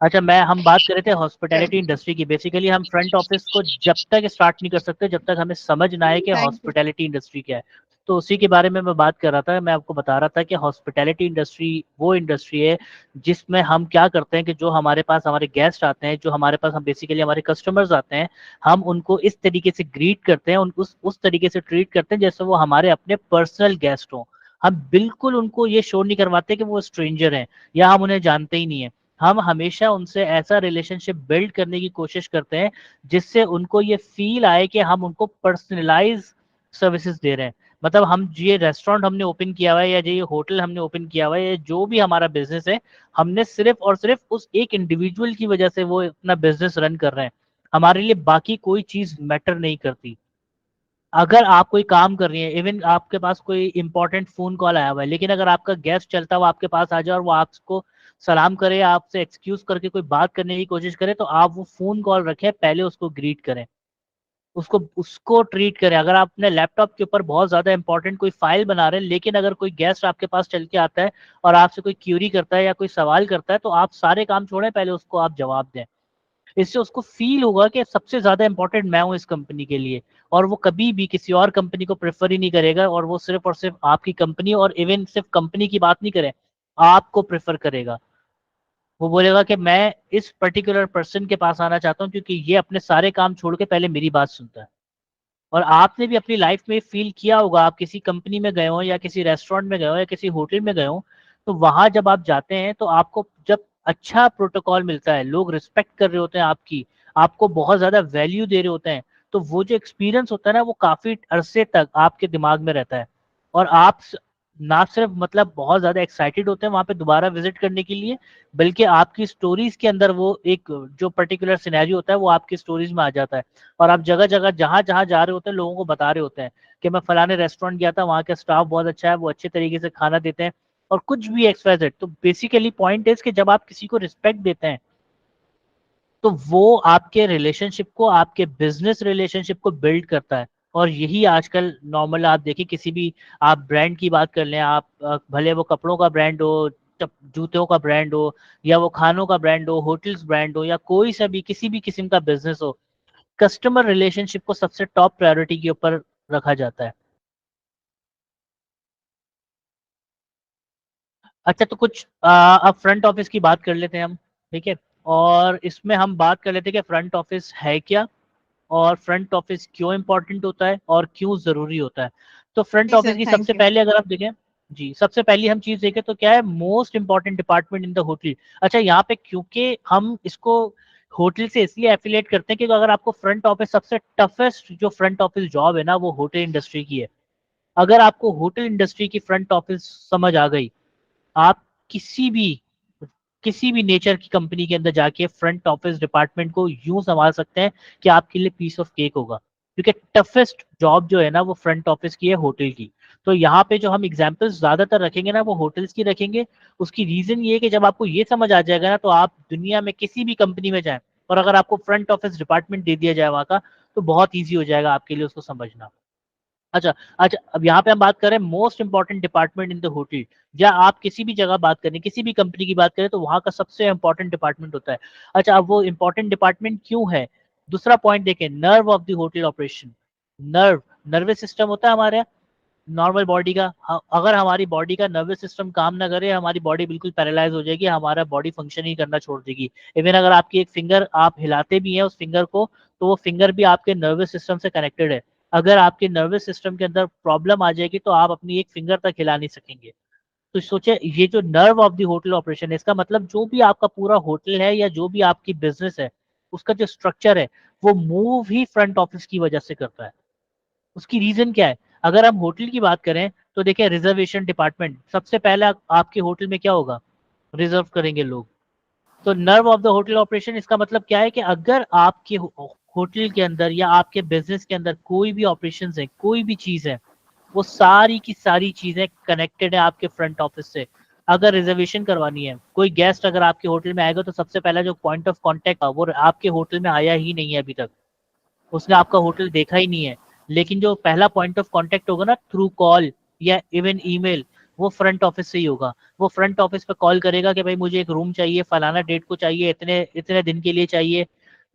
अच्छा, मैं हम बात कर रहे थे हॉस्पिटैलिटी इंडस्ट्री की। बेसिकली हम फ्रंट ऑफिस को जब तक स्टार्ट नहीं कर सकते जब तक हमें समझ ना आए कि थैंक यू। हॉस्पिटैलिटी इंडस्ट्री क्या है। तो उसी के बारे में मैं बात कर रहा था। मैं आपको बता रहा था कि हॉस्पिटैलिटी इंडस्ट्री वो इंडस्ट्री है जिसमें हम क्या करते हैं कि जो हमारे पास हमारे गेस्ट आते हैं, जो हमारे पास हम बेसिकली हमारे कस्टमर्स आते हैं, हम उनको इस तरीके से ग्रीट करते हैं, उस तरीके से ट्रीट करते हैं जैसे वो हमारे अपने पर्सनल गेस्ट हों। हम बिल्कुल उनको ये शो नहीं करवाते कि वो स्ट्रेंजर हैं या हम उन्हें जानते ही नहीं है। हम हमेशा उनसे ऐसा रिलेशनशिप बिल्ड करने की कोशिश करते हैं जिससे उनको ये फील आए कि हम उनको पर्सनलाइज सर्विसेज दे रहे हैं। मतलब हम ये रेस्टोरेंट हमने ओपन किया हुआ है या ये होटल हमने ओपन किया हुआ है या जो भी हमारा बिजनेस है, हमने सिर्फ और सिर्फ उस एक इंडिविजुअल की वजह से वो अपना बिजनेस रन कर रहे हैं। हमारे लिए बाकी कोई चीज मैटर नहीं करती। अगर आप कोई काम कर रही है, इवन आपके पास कोई इंपॉर्टेंट फोन कॉल आया हुआ है, लेकिन अगर आपका गेस्ट चलता हुआ आपके पास आ जाए और वो आपको सलाम करे, आपसे एक्सक्यूज करके कोई बात करने की कोशिश करे, तो आप वो फोन कॉल रखें, पहले उसको ग्रीट करें, उसको उसको ट्रीट करें। अगर आप अपने लैपटॉप के ऊपर बहुत ज्यादा इंपॉर्टेंट कोई फाइल बना रहे हैं, लेकिन अगर कोई गेस्ट आपके पास चल के आता है और आपसे कोई क्यूरी करता है या कोई सवाल करता है, तो आप सारे काम छोड़ें, पहले उसको आप जवाब दें। इससे उसको फील होगा कि सबसे ज्यादा इंपॉर्टेंट मैं हूं इस कंपनी के लिए, और वो कभी भी किसी और कंपनी को प्रेफर ही नहीं करेगा, और सिर्फ आपकी कंपनी, और इवन सिर्फ कंपनी की बात नहीं करें, आपको प्रेफर करेगा। वो बोलेगा कि मैं इस पर्टिकुलर पर्सन के पास आना चाहता हूँ क्योंकि ये अपने सारे काम छोड़ के पहले मेरी बात सुनता है। और आपने भी अपनी लाइफ में फील किया होगा, आप किसी कंपनी में गए हो या किसी रेस्टोरेंट में गए हो या किसी होटल में गए हो, तो वहां जब आप जाते हैं तो आपको जब अच्छा प्रोटोकॉल मिलता है, लोग रिस्पेक्ट कर रहे होते हैं आपकी, आपको बहुत ज्यादा वैल्यू दे रहे होते हैं, तो वो जो एक्सपीरियंस होता है ना, वो काफी अरसे तक आपके दिमाग में रहता है। और आप ना सिर्फ मतलब बहुत ज्यादा एक्साइटेड होते हैं वहां पे दोबारा विजिट करने के लिए, बल्कि आपकी स्टोरीज के अंदर वो एक जो पर्टिकुलर सिनेरियो होता है वो आपकी स्टोरीज में आ जाता है। और आप जगह जगह जहां जहां जा रहे होते हैं लोगों को बता रहे होते हैं कि मैं फलाने रेस्टोरेंट गया था, वहां का स्टाफ बहुत अच्छा है, वो अच्छे तरीके से खाना देते हैं, और कुछ भी XYZ। तो बेसिकली पॉइंट इज कि जब आप किसी को रिस्पेक्ट देते हैं, तो वो आपके रिलेशनशिप को, आपके बिजनेस रिलेशनशिप को बिल्ड करता है। और यही आजकल नॉर्मल, आप देखिए किसी भी, आप ब्रांड की बात कर लें, आप भले वो कपड़ों का ब्रांड हो, जूतों का ब्रांड हो, या वो खानों का ब्रांड हो, होटल्स ब्रांड हो, या कोई सा भी किसी भी किस्म का बिजनेस हो, कस्टमर रिलेशनशिप को सबसे टॉप प्रायोरिटी के ऊपर रखा जाता है। अच्छा, तो कुछ अब फ्रंट ऑफिस की बात कर लेते हैं हम, ठीक है। और इसमें हम बात कर लेते हैं कि फ्रंट ऑफिस है क्या, और फ्रंट ऑफिस क्यों इंपॉर्टेंट होता है और क्यों जरूरी होता है। तो फ्रंट जी ऑफिस सर, की सबसे थैंक यू। पहले अगर आप देखें, जी सबसे पहली हम चीज देखें तो क्या है, most important department in the hotel. अच्छा, यहाँ पे क्योंकि हम इसको होटल से इसलिए एफिलिएट करते हैं क्योंकि अगर आपको फ्रंट ऑफिस, सबसे टफेस्ट जो फ्रंट ऑफिस जॉब है ना, वो होटल इंडस्ट्री की है। अगर आपको होटल इंडस्ट्री की फ्रंट ऑफिस समझ आ गई, आप किसी भी किसी भी नेचर की कंपनी के अंदर जाके फ्रंट ऑफिस डिपार्टमेंट को यूं संभाल सकते हैं कि आपके लिए पीस ऑफ केक होगा। क्योंकि टफेस्ट जॉब जो है ना, वो फ्रंट ऑफिस की है, होटल की। तो यहाँ पे जो हम एग्जांपल्स ज्यादातर रखेंगे ना, वो होटल्स की रखेंगे। उसकी रीजन ये है कि जब आपको ये समझ आ जाएगा ना, तो आप दुनिया में किसी भी कंपनी में जाएं, और अगर आपको फ्रंट ऑफिस डिपार्टमेंट दे दिया जाए वहां का, तो बहुत ईजी हो जाएगा आपके लिए उसको समझना। अच्छा, अच्छा, अब यहाँ पे हम बात करें most important department in the hotel, या आप किसी भी जगह बात करें, किसी भी कंपनी की बात करें, तो वहां का सबसे इंपॉर्टेंट डिपार्टमेंट होता है। अच्छा, अब वो इंपॉर्टेंट डिपार्टमेंट क्यों है, दूसरा पॉइंट देखें, nerve of the hotel operation. Nerve, nervous system होता है हमारे नॉर्मल बॉडी का। अगर हमारी बॉडी का नर्वस सिस्टम काम ना करे, हमारी बॉडी बिल्कुल पैरालाइज हो जाएगी, हमारा बॉडी फंक्शन ही करना छोड़ देगी। इवन अगर आपकी एक फिंगर आप हिलाते भी हैं उस फिंगर को, तो वो फिंगर भी आपके नर्वस सिस्टम से कनेक्टेड है। अगर आपके नर्वस सिस्टम के अंदर प्रॉब्लम आ जाएगी, तो आप अपनी एक फिंगर तक हिला नहीं सकेंगे। तो सोचे, ये जो nerve of the hotel operation है, इसका मतलब जो भी आपका पूरा होटल है या जो भी आपकी बिजनेस है, उसका जो स्ट्रक्चर है, वो मूव ही फ्रंट ऑफिस की वजह से करता है। उसकी रीजन क्या है, अगर हम होटल की बात करें, तो देखिए रिजर्वेशन डिपार्टमेंट सबसे पहले आपके होटल में क्या होगा, रिजर्व करेंगे लोग। तो nerve of the hotel operation, इसका मतलब क्या है कि अगर आपके होटल के अंदर या आपके बिजनेस के अंदर कोई भी ऑपरेशन है, कोई भी चीज है, वो सारी की सारी चीजें कनेक्टेड है आपके फ्रंट ऑफिस से। अगर रिजर्वेशन करवानी है, कोई गेस्ट अगर आपके होटल में आएगा, तो सबसे पहला जो पॉइंट ऑफ कांटेक्ट वो आपके होटल में आया ही नहीं है अभी तक, उसने आपका होटल देखा ही नहीं है। लेकिन जो पहला पॉइंट ऑफ कांटेक्ट होगा ना, थ्रू कॉल या इवन ईमेल, वो फ्रंट ऑफिस से ही होगा। वो फ्रंट ऑफिस पे कॉल करेगा कि भाई मुझे एक रूम चाहिए, फलाना डेट को चाहिए, इतने इतने दिन के लिए चाहिए,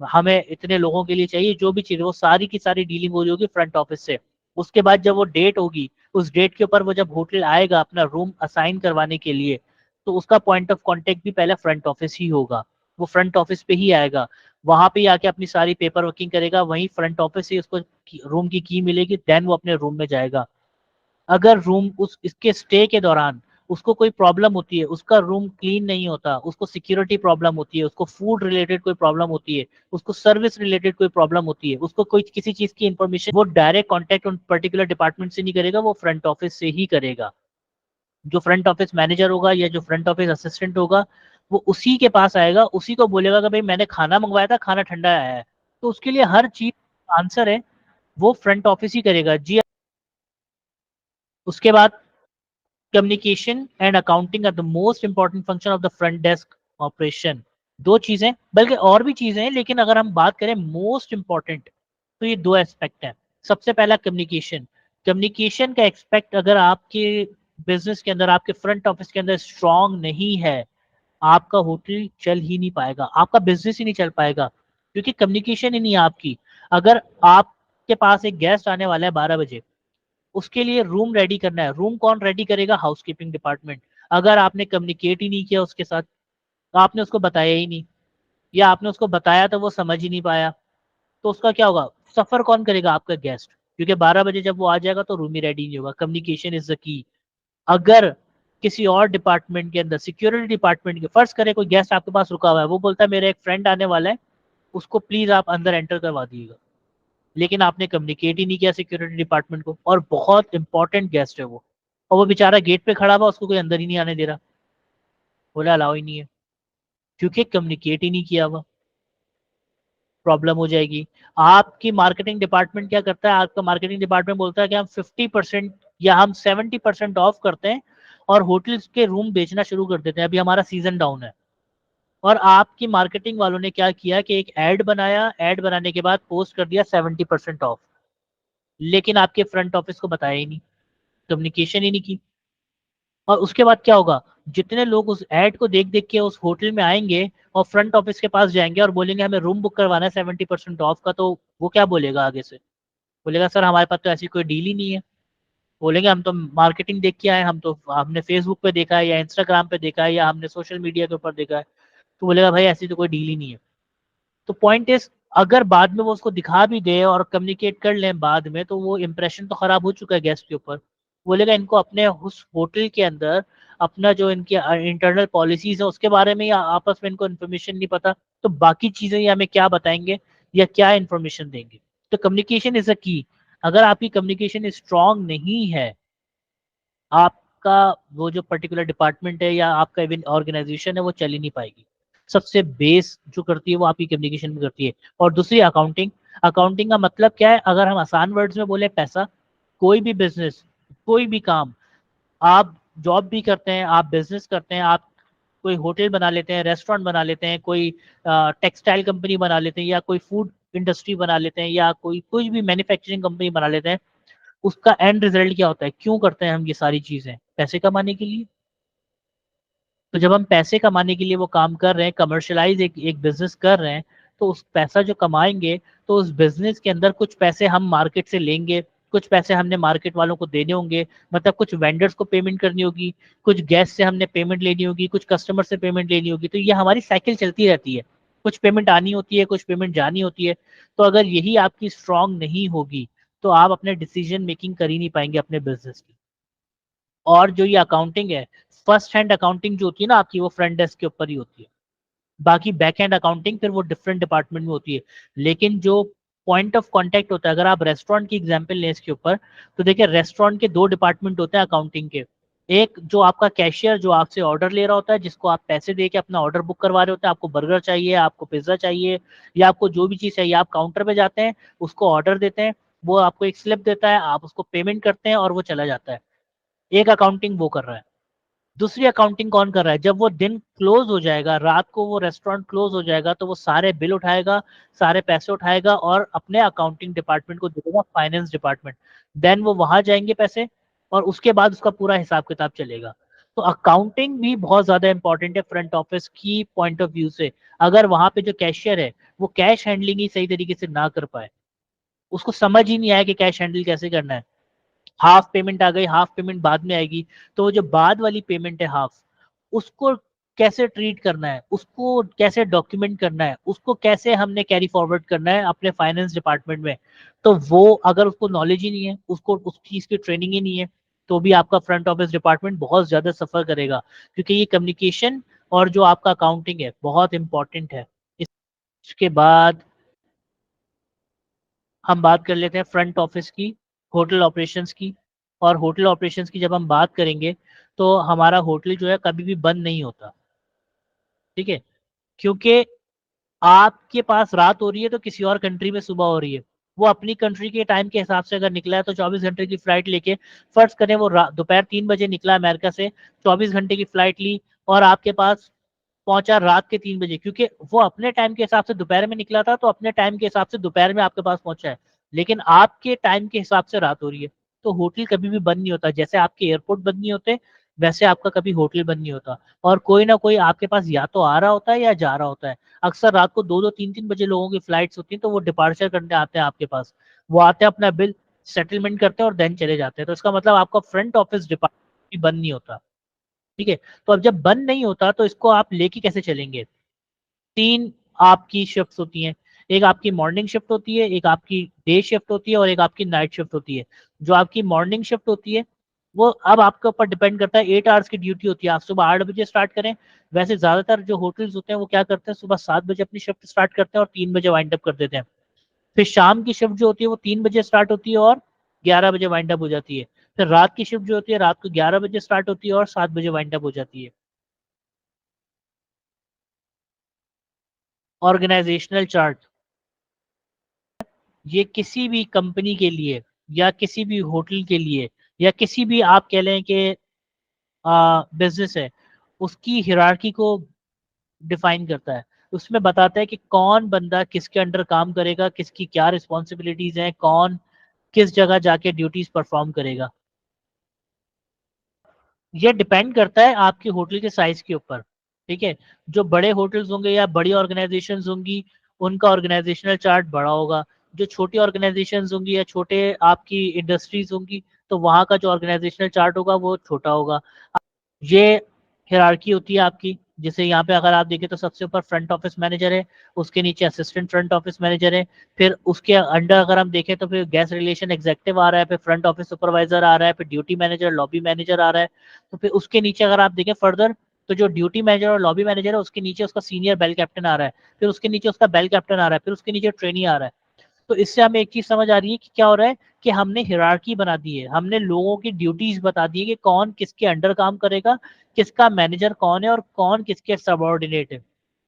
हमें इतने लोगों के लिए चाहिए, जो भी चीज वो सारी की सारी डीलिंग हो रही होगी फ्रंट ऑफिस से। उसके बाद जब वो डेट होगी, उस डेट के ऊपर वो जब होटल आएगा अपना रूम असाइन करवाने के लिए, तो उसका पॉइंट ऑफ कांटेक्ट भी पहले फ्रंट ऑफिस ही होगा। वो फ्रंट ऑफिस पे ही आएगा, वहां पे आके अपनी सारी पेपर वर्किंग करेगा, वहीं फ्रंट ऑफिस से उसको रूम की की मिलेगी, देन वो अपने रूम में जाएगा। अगर रूम उस इसके स्टे के दौरान उसको कोई प्रॉब्लम होती है, उसका रूम क्लीन नहीं होता, उसको सिक्योरिटी प्रॉब्लम होती है, उसको फूड रिलेटेड कोई प्रॉब्लम होती है, उसको सर्विस रिलेटेड कोई प्रॉब्लम होती है, उसको कोई किसी चीज की इंफॉर्मेशन, वो डायरेक्ट कांटेक्ट उन पर्टिकुलर डिपार्टमेंट से नहीं करेगा, वो फ्रंट ऑफिस से ही करेगा। जो फ्रंट ऑफिस मैनेजर होगा या जो फ्रंट ऑफिस असिस्टेंट होगा, वो उसी के पास आएगा, उसी को बोलेगा कि भाई मैंने खाना मंगवाया था, खाना ठंडा आया है। तो उसके लिए हर चीज आंसर है वो फ्रंट ऑफिस ही करेगा जी। उसके बाद communication and accounting are the most important function of the front desk operation. दो चीजें, बल्कि और भी चीजें हैं, लेकिन अगर हम बात करें मोस्ट इंपॉर्टेंट, तो ये दो एस्पेक्ट हैं। सबसे पहला कम्युनिकेशन। कम्युनिकेशन का एक्सपेक्ट अगर आपके बिजनेस के अंदर, आपके फ्रंट ऑफिस के अंदर स्ट्रांग नहीं है, आपका होटल चल ही नहीं पाएगा, आपका बिजनेस ही नहीं चल पाएगा, क्योंकि कम्युनिकेशन ही नहीं है आपकी। अगर आपके पास एक गेस्ट आने वाला है 12 बजे, उसके लिए रूम रेडी करना है, रूम कौन रेडी करेगा? Housekeeping department. अगर आपने कम्युनिकेट ही नहीं किया उसके साथ, तो आपने उसको बताया ही नहीं, या आपने उसको बताया तो वो समझ ही नहीं पाया, तो उसका क्या होगा? सफर कौन करेगा? आपका गेस्ट, क्योंकि 12 बजे जब वो आ जाएगा तो रूम ही रेडी नहीं होगा। Communication is the key. अगर किसी और डिपार्टमेंट के अंदर, सिक्योरिटी डिपार्टमेंट के, फर्ज करे कोई गेस्ट आपके पास रुका हुआ है, वो बोलता है मेरा एक फ्रेंड आने वाला है, उसको प्लीज आप अंदर एंटर करवा दीजिएगा, लेकिन आपने कम्युनिकेट ही नहीं किया सिक्योरिटी डिपार्टमेंट को, और बहुत इंपॉर्टेंट गेस्ट है वो, और वो बेचारा गेट पे खड़ा हुआ, उसको कोई अंदर ही नहीं आने दे रहा, बोला अलाउ ही नहीं है, क्योंकि कम्युनिकेट ही नहीं किया हुआ। प्रॉब्लम हो जाएगी। आपकी मार्केटिंग डिपार्टमेंट क्या करता है? आपका मार्केटिंग डिपार्टमेंट बोलता है कि हम 50% या हम 70% ऑफ करते हैं और होटल्स के रूम बेचना शुरू कर देते हैं, अभी हमारा सीजन डाउन है। और आपकी मार्केटिंग वालों ने क्या किया कि एक एड बनाया, एड बनाने के बाद पोस्ट कर दिया 70% ऑफ, लेकिन आपके फ्रंट ऑफिस को बताया ही नहीं, कम्युनिकेशन ही नहीं की। और उसके बाद क्या होगा? जितने लोग उस एड को देख देख के उस होटल में आएंगे और फ्रंट ऑफिस के पास जाएंगे और बोलेंगे हमें रूम बुक करवाना है 70% ऑफ का, तो वो क्या बोलेगा आगे से? बोलेगा सर हमारे पास तो ऐसी कोई डील ही नहीं है। बोलेंगे हम तो मार्केटिंग देख के आए, हम तो हमने फेसबुक पे देखा है या इंस्टाग्राम पे देखा है या हमने सोशल मीडिया के ऊपर देखा है। तो बोलेगा भाई ऐसी तो कोई डील ही नहीं है। तो पॉइंट इज, अगर बाद में वो उसको दिखा भी दे और कम्युनिकेट कर लें बाद में, तो वो इंप्रेशन तो खराब हो चुका है गेस्ट के ऊपर। बोलेगा इनको अपने उस होटल के अंदर अपना जो इनकी इंटरनल पॉलिसीज है उसके बारे में या आपस में इनको इन्फॉर्मेशन नहीं पता, तो बाकी चीजें ये हमें क्या बताएंगे या क्या इन्फॉर्मेशन देंगे? तो कम्युनिकेशन इज अ की। अगर आपकी कम्युनिकेशन स्ट्रांग नहीं है, आपका वो जो पर्टिकुलर डिपार्टमेंट है या आपका इवन ऑर्गेनाइजेशन है वो चल ही नहीं पाएगी। सबसे बेस जो करती है वो आपकी कम्युनिकेशन में करती है। और दूसरी अकाउंटिंग। अकाउंटिंग का मतलब क्या है? अगर हम आसान वर्ड्स में बोले, पैसा। कोई भी बिजनेस, कोई भी काम, आप जॉब भी करते हैं, आप बिजनेस करते हैं, आप कोई होटल बना लेते हैं, रेस्टोरेंट बना लेते हैं, कोई टेक्सटाइल कंपनी बना लेते हैं, या कोई फूड इंडस्ट्री बना लेते हैं, या कोई कुछ भी मैन्युफैक्चरिंग कंपनी बना लेते हैं, उसका एंड रिजल्ट क्या होता है? क्यों करते हैं हम ये सारी चीजें? पैसे कमाने के लिए। तो जब हम पैसे कमाने के लिए वो काम कर रहे हैं, कमर्शलाइज एक बिजनेस कर रहे हैं, तो उस पैसा जो कमाएंगे, तो उस बिजनेस के अंदर कुछ पैसे हम मार्केट से लेंगे, कुछ पैसे हमने मार्केट वालों को देने होंगे, मतलब कुछ वेंडर्स को पेमेंट करनी होगी, कुछ गेस्ट से हमने पेमेंट लेनी होगी, कुछ कस्टमर से पेमेंट लेनी होगी, तो ये हमारी साइकिल चलती रहती है। कुछ पेमेंट आनी होती है, कुछ पेमेंट जानी होती है। तो अगर यही आपकी स्ट्रांग नहीं होगी, तो आप अपने डिसीजन मेकिंग कर ही नहीं पाएंगे अपने बिजनेस की। और जो ये अकाउंटिंग है, फर्स्ट हैंड अकाउंटिंग जो होती है ना आपकी, वो फ्रंट डेस्क के ऊपर ही होती है। बाकी बैक हैंड अकाउंटिंग फिर वो डिफरेंट डिपार्टमेंट में होती है। लेकिन जो पॉइंट ऑफ कांटेक्ट होता है, अगर आप रेस्टोरेंट की एग्जांपल लें इसके ऊपर, तो देखिए रेस्टोरेंट के दो डिपार्टमेंट होते हैं अकाउंटिंग के। एक जो आपका कैशियर, जो आपसे ऑर्डर ले रहा होता है, जिसको आप पैसे दे के अपना ऑर्डर बुक करवा रहे होते हैं, आपको बर्गर चाहिए, आपको पिज्जा चाहिए, या आपको जो भी चीज़ चाहिए, आप काउंटर पे जाते हैं, उसको ऑर्डर देते हैं, वो आपको एक स्लिप देता है, आप उसको पेमेंट करते हैं और वो चला जाता है। एक अकाउंटिंग वो कर रहा है। दूसरी अकाउंटिंग कौन कर रहा है? जब वो दिन क्लोज हो जाएगा, रात को वो रेस्टोरेंट क्लोज हो जाएगा, तो वो सारे बिल उठाएगा, सारे पैसे उठाएगा और अपने अकाउंटिंग डिपार्टमेंट को दे देगा, फाइनेंस डिपार्टमेंट। देन वो वहां जाएंगे पैसे, और उसके बाद उसका पूरा हिसाब किताब चलेगा। तो अकाउंटिंग भी बहुत ज्यादा इंपॉर्टेंट है फ्रंट ऑफिस की पॉइंट ऑफ व्यू से। अगर वहां पे जो कैशियर है वो कैश हैंडलिंग ही सही तरीके से ना कर पाए, उसको समझ ही नहीं आया कि कैश हैंडल कैसे करना है, हाफ पेमेंट आ गई, हाफ पेमेंट बाद में आएगी, तो वो जो बाद वाली पेमेंट है हाफ, उसको कैसे ट्रीट करना है, उसको कैसे डॉक्यूमेंट करना है, उसको कैसे हमने कैरी फॉरवर्ड करना है अपने फाइनेंस डिपार्टमेंट में, तो वो अगर उसको नॉलेज ही नहीं है, उसको उस चीज की ट्रेनिंग ही नहीं है, तो भी आपका फ्रंट ऑफिस डिपार्टमेंट बहुत ज्यादा सफर करेगा, क्योंकि ये कम्युनिकेशन और जो आपका अकाउंटिंग है बहुत इंपॉर्टेंट है। इसके बाद हम बात कर लेते हैं फ्रंट ऑफिस की, होटल ऑपरेशंस की। और होटल ऑपरेशंस की जब हम बात करेंगे तो हमारा होटल जो है कभी भी बंद नहीं होता, ठीक है, क्योंकि आपके पास रात हो रही है तो किसी और कंट्री में सुबह हो रही है। वो अपनी कंट्री के टाइम के हिसाब से अगर निकला है तो 24 घंटे की फ्लाइट लेके, फर्ज करें वो दोपहर 3 बजे निकला अमेरिका से, 24 घंटे की फ्लाइट ली और आपके पास पहुंचा रात के 3 बजे, क्योंकि वो अपने टाइम के हिसाब से दोपहर में निकला था तो अपने टाइम के हिसाब से दोपहर में आपके पास पहुंचा है, लेकिन आपके टाइम के हिसाब से रात हो रही है। तो होटल कभी भी बंद नहीं होता, जैसे आपके एयरपोर्ट बंद नहीं होते वैसे आपका कभी होटल बंद नहीं होता। और कोई ना कोई आपके पास या तो आ रहा होता है या जा रहा होता है। अक्सर रात को 2-2 3-3 बजे लोगों की फ्लाइट्स होती हैं, तो वो डिपार्चर करने आते हैं आपके पास, वो आते हैं अपना बिल सेटलमेंट करते हैं और देन चले जाते हैं। तो इसका मतलब आपका फ्रंट ऑफिस डिपार्टमेंट भी बंद नहीं होता, ठीक है। तो अब जब बंद नहीं होता तो इसको आप लेके कैसे चलेंगे? तीन आपकी शिफ्ट होती हैं, एक आपकी मॉर्निंग शिफ्ट होती है, एक आपकी डे शिफ्ट होती है और एक आपकी नाइट शिफ्ट होती है। जो आपकी मॉर्निंग शिफ्ट होती है वो अब आपके ऊपर डिपेंड करता है, 8 आवर्स की ड्यूटी होती है, आप सुबह 8 बजे स्टार्ट करें। वैसे ज्यादातर जो होटल्स होते हैं वो क्या करते हैं, सुबह 7 बजे अपनी शिफ्ट स्टार्ट करते हैं और 3 बजे वाइंड अप कर देते हैं। फिर शाम की शिफ्ट जो होती है वो 3 बजे स्टार्ट होती है और 11 बजे वाइंड अप हो जाती है। फिर रात की शिफ्ट जो होती है रात को 11 बजे स्टार्ट होती है और 7 बजे वाइंड अप हो जाती है। ऑर्गेनाइजेशनल चार्ट, ये किसी भी कंपनी के लिए या किसी भी होटल के लिए या किसी भी आप कह लें कि बिजनेस है, उसकी हिरार्की को डिफाइन करता है। उसमें बताता है कि कौन बंदा किसके अंडर काम करेगा, किसकी क्या रिस्पॉन्सिबिलिटीज हैं, कौन किस जगह जाके ड्यूटीज परफॉर्म करेगा। ये डिपेंड करता है आपके होटल के साइज के ऊपर, ठीक है। जो बड़े होटल्स होंगे या बड़ी ऑर्गेनाइजेशंस होंगी उनका ऑर्गेनाइजेशनल चार्ट बड़ा होगा। जो छोटी ऑर्गेनाइजेशंस होंगी या छोटे आपकी इंडस्ट्रीज होंगी तो वहाँ का जो ऑर्गेनाइजेशनल चार्ट होगा वो छोटा होगा। ये हिरार्की होती है आपकी, जैसे यहाँ पे अगर आप देखें तो सबसे ऊपर फ्रंट ऑफिस मैनेजर है, उसके नीचे असिस्टेंट फ्रंट ऑफिस मैनेजर है, फिर उसके अंडर अगर हम देखें तो फिर गेस्ट रिलेशन एग्जेक्टिव आ रहा है, फिर फ्रंट ऑफिस सुपरवाइजर आ रहा है, फिर ड्यूटी मैनेजर लॉबी मैनेजर आ रहा है। तो फिर उसके नीचे अगर आप देखें फर्दर तो जो ड्यूटी मैनेजर और लॉबी मैनेजर है उसके नीचे उसका सीनियर बेल कैप्टन आ रहा है, फिर उसके नीचे उसका बेल कैप्टन आ रहा है, फिर उसके नीचे ट्रेनी आ रहा है। तो इससे हमें एक चीज समझ आ रही है कि क्या हो रहा है कि हमने हिरार्की बना दी है, हमने लोगों की ड्यूटीज बता दी है कि कौन किसके अंडर काम करेगा, किसका मैनेजर कौन है और कौन किसके सबऑर्डिनेट है।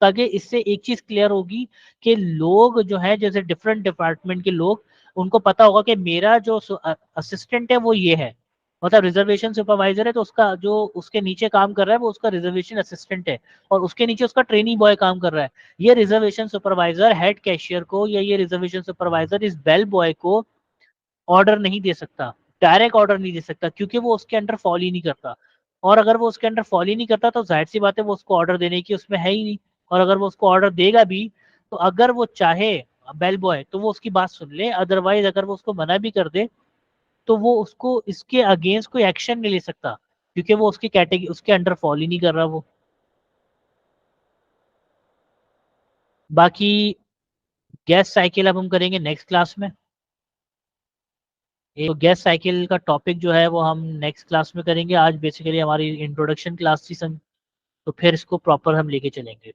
ताकि इससे एक चीज क्लियर होगी कि लोग जो है जैसे डिफरेंट डिपार्टमेंट के लोग, उनको पता होगा कि मेरा जो असिस्टेंट है वो ये है, मतलब रिजर्वेशन सुपरवाइजर है तो उसका जो उसके नीचे काम कर रहा है वो उसका रिजर्वेशन असिस्टेंट है और उसके नीचे उसका ट्रेनिंग बॉय काम कर रहा है। ये रिजर्वेशन सुपरवाइजर हेड कैशियर को या ये रिजर्वेशन सुपरवाइजर इस बेल बॉय को ऑर्डर नहीं दे सकता, डायरेक्ट ऑर्डर नहीं दे सकता, क्योंकि वो उसके अंडर फॉलो ही नहीं करता। और अगर वो उसके अंडर फॉलो ही नहीं करता तो जाहिर सी बात है वो उसको ऑर्डर देने की उसमें है ही नहीं। और अगर वो उसको ऑर्डर देगा भी तो अगर वो चाहे बेल बॉय तो वो उसकी बात सुन ले, अदरवाइज अगर वो उसको मना भी कर दे तो वो उसको इसके अगेंस्ट कोई एक्शन नहीं ले सकता, क्योंकि वो उसकी कैटेगरी उसके अंडर फॉलो ही नहीं कर रहा वो। बाकी गैस साइकिल अब हम करेंगे नेक्स्ट क्लास में। एक गैस साइकिल का टॉपिक जो है वो हम नेक्स्ट क्लास में करेंगे। आज बेसिकली हमारी इंट्रोडक्शन क्लास थी तो फिर इसको प्रॉपर हम लेके चलेंगे।